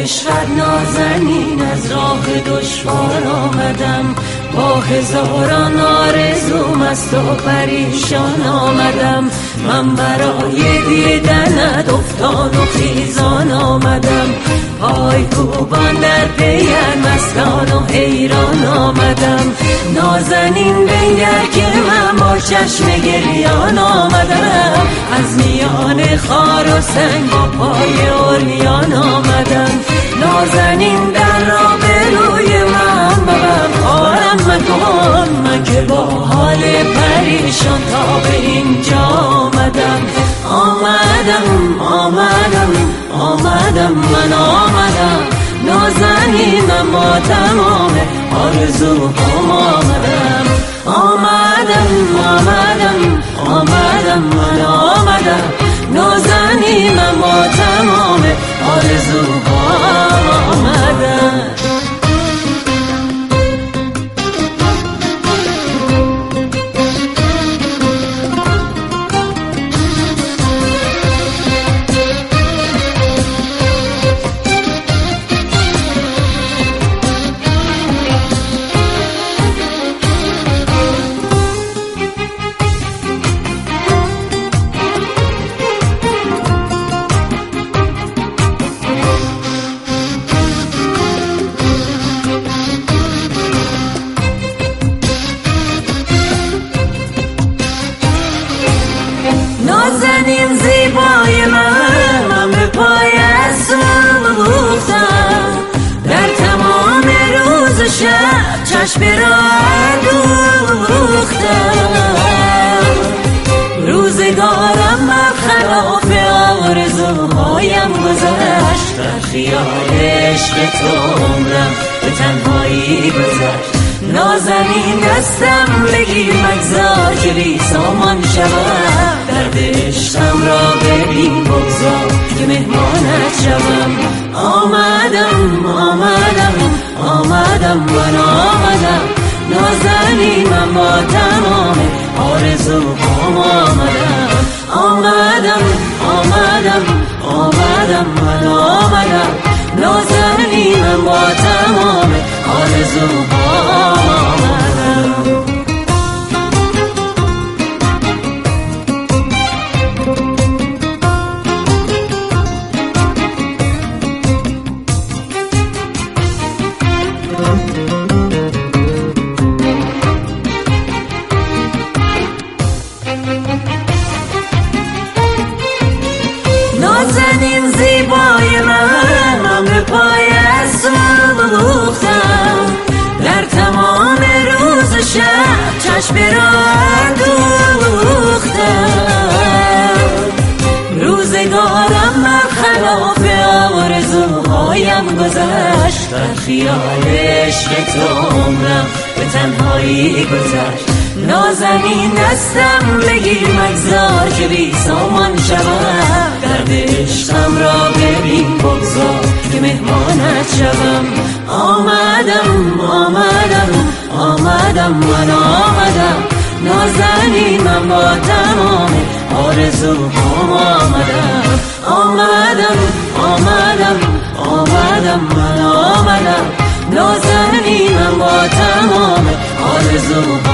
عشقت نازنین از راه دشوار آمدم، با هزاران آرزو مست و پریشان آمدم. من برای دیدنت افتان و خیزان آمدم، پای کوبان در پیر مستان و حیران آمدم. نازنین بنگر که من با چشم گریان آمدم، از میان خار و سنگ با پای عریان آمدم. نازنین در را به روی من ببر، خارم مکن من که با حال پریشان تا به اینجا آمدم. آمدم من آمدم، نازنین من با تمام آرزوهام آمدم. آمدم من آمدم، نازنین من با تمام آرزوهام آمدم. نازنین زیبای من به پای سوختم، در تمام روز و شب چشم را دوختم. روزگارم برخلاف آرزوهایم گذشت، در خیال عشق تو عمرم به تنهایی گذشت. نازنین دستم بگیر مگذار که بی سامان شوم، درد عشقم را ببین بگذار که مهمانت شوم. آمدم من آمدم، نازنین من با تمام آرزوهام آمدم. آمدم من آمدم، نازنین من با تمام آرزوهام آمدم. نازنین زیبای من به پای سوختم، در تمام روز و شب چشم را دوختم. روزگارم برخلاف آرزوهایم گذشت، در خیال عشق تو عمرم به تنهایی گذشت. نازنین دستم بگیر مگذار که بی سامان شوم، درد عشقم را ببین بگذار که مهمانت شوم. آمدم من آمدم، نازنین من با تمام آرزوهام آمدم. آمدم من آمدم، نازنین من با تمام آرزوهام